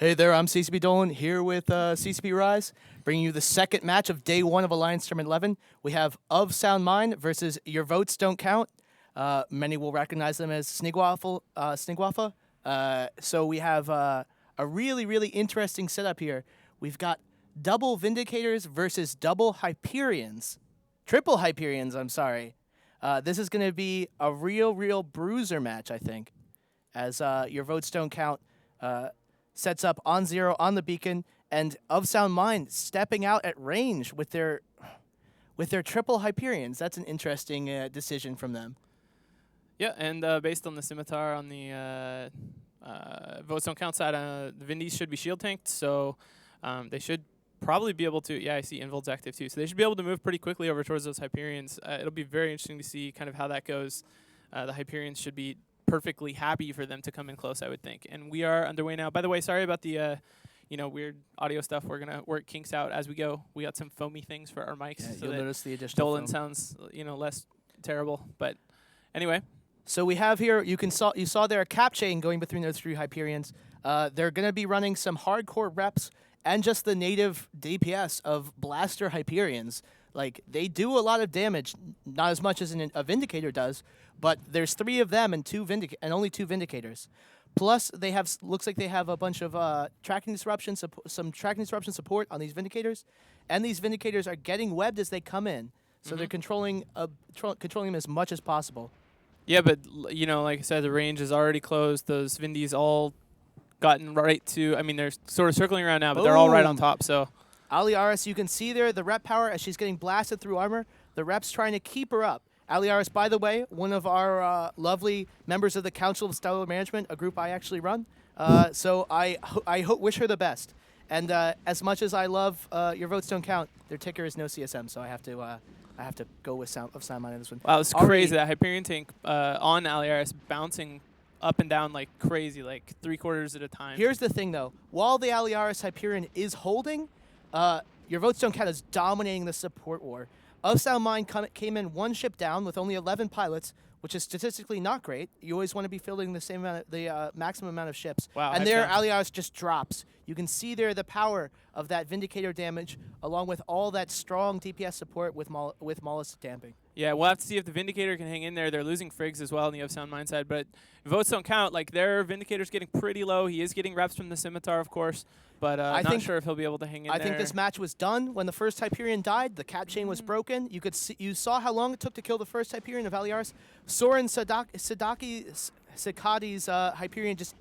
Hey there, I'm CCP Dolan here with CCP Rise, bringing you the second match of Day 1 of Alliance Tournament 11. We have Of Sound Mind versus Your Votes Don't Count. Many will recognize them as Snigwaffa. So we have a really interesting setup here. We've got double Vindicators versus double Hyperions. Triple Hyperions, I'm sorry. This is going to be a real bruiser match, I think, as Your Votes Don't Count sets up on 0 on the beacon, and Of Sound Mind stepping out at range with their triple Hyperions. That's an interesting decision from them. Yeah, and based on the Scimitar on the Votes Don't Count side, the Vindies should be shield tanked, so they should probably be able to, yeah, I see Invol's active too, so they should be able to move pretty quickly over towards those Hyperions. It'll be very interesting to see kind of how that goes. The Hyperions should be perfectly happy for them to come in close, I would think. And we are underway now. By the way, sorry about the weird audio stuff. We're gonna work kinks out as we go. We got some foamy things for our mics, Yeah, so you'll that notice the additional Dolan foam. sounds less terrible. But anyway, So we have here, you saw there a cap chain going between those three Hyperions. They're going to be running some hardcore reps and just the native DPS of Blaster Hyperions. Like, they do a lot of damage, not as much as a Vindicator does, but there's 3 of them and only 2 Vindicators. Plus, they have looks like they have a bunch of tracking disruption, some tracking disruption support on these Vindicators, and these Vindicators are getting webbed as they come in, so they're controlling them as much as possible. yeah, but like I said, the range is already closed. Those Vindies all gotten right to. I mean, they're sort of circling around now, but they're all right on Boom. top. So. Aliaris, you can see there the rep power as she's getting blasted through armor. The rep's trying to keep her up. Aliaris, by the way, one of our lovely members of the Council of Stellar Management, a group I actually run. So I wish her the best. And as much as I love Your Votes Don't Count, their ticker is no CSM, so I have to go with Sound Mind on this one. Wow, it's crazy. That Hyperion tank on Aliaris bouncing up and down like crazy, like 3/4 at a time. Here's the thing, though. While the Aliaris Hyperion is holding, Your Votes Don't Count is dominating the support war. Of Sound Mind came in 1 ship down with only 11 pilots, which is statistically not great. You always want to be filling the maximum amount of ships. Wow, and there, Aliaris just drops. You can see there the power of that Vindicator damage, along with all that strong DPS support with Maulus damping. Yeah, we'll have to see if the Vindicator can hang in there. They're losing Friggs as well on the Of Sound Mind side, but Votes Don't Count. Like, their Vindicator's getting pretty low. He is getting reps from the Scimitar, of course, but not sure if he'll be able to hang in there. I think this match was done when the first Hyperion died. The cap chain was broken. You saw how long it took to kill the first Hyperion of Aliaris. Soren Sakadi's Hyperion just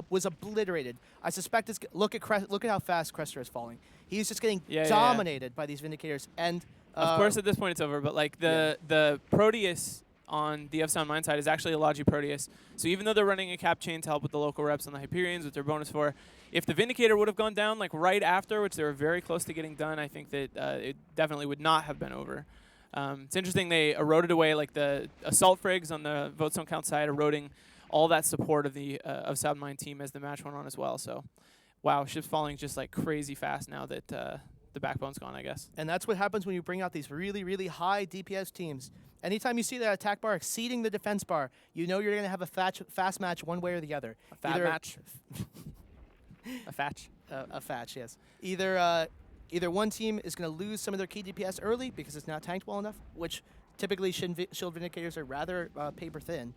was obliterated. I suspect look at how fast Crester is falling. He's just getting dominated by these Vindicators. And of course, at this point, it's over. But like the Proteus on the Of Sound Mind side is actually a Logi Proteus. So even though they're running a cap chain to help with the local reps on the Hyperions with their bonus 4, if the Vindicator would have gone down like right after, which they were very close to getting done, I think that it definitely would not have been over. It's interesting they eroded away like the Assault Frigs on the Votes Don't Count side, eroding all that support of the Of Sound Mind team as the match went on as well. So, wow, ships falling just like crazy fast now that the backbone's gone, I guess. And that's what happens when you bring out these really high DPS teams. Anytime you see that attack bar exceeding the defense bar, you know you're going to have a fast match one way or the other. A fat match? A fatch? A fatch, yes. Either one team is going to lose some of their key DPS early because it's not tanked well enough, which typically Shield Vindicators are rather paper thin,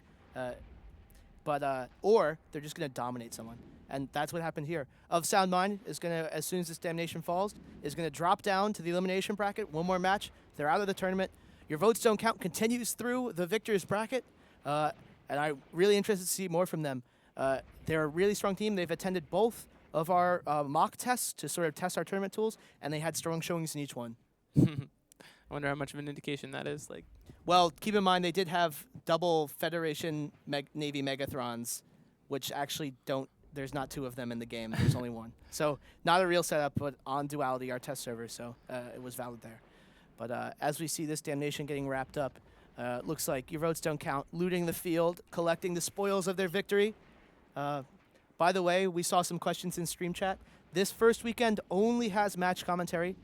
or they're just going to dominate someone. And that's what happened here. Of Sound Mind is going to, as soon as this damnation falls, is going to drop down to the elimination bracket. One more match. They're out of the tournament. Your Votes Don't Count continues through the victors bracket. And I'm really interested to see more from them. They're a really strong team. They've attended both of our mock tests to sort of test our tournament tools, and they had strong showings in each one. I wonder how much of an indication that is. Like, well, keep in mind they did have double Federation Navy Megathrons, which actually don't. There's not 2 of them in the game. There's only 1. So not a real setup, but on Duality, our test server, so it was valid there. But as we see this damnation getting wrapped up, looks like Your Votes Don't Count, looting the field, collecting the spoils of their victory. By the way, we saw some questions in stream chat. This first weekend only has match commentary.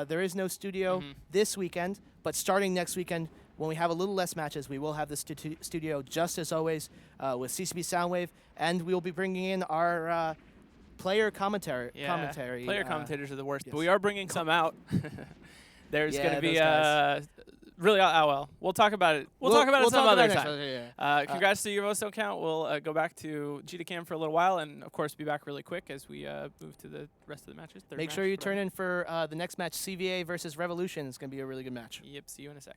There is no studio this weekend, but starting next weekend, when we have a little less matches, we will have the studio just as always with CCP Soundwave, and we will be bringing in our player commentary. Yeah, player uh, commentators are the worst, but yes. we are bringing some out. There's going Yeah, to be those guys. really well. We'll talk about it. We'll talk about it some talk other about it time. next time, Congrats to your votes don't count. We'll go back to GTCam for a little while, and of course be back really quick as we move to the rest of the matches. Make sure you turn in for the next match, CVA versus Revolution. It's going to be a really good match. Yep. See you in a sec.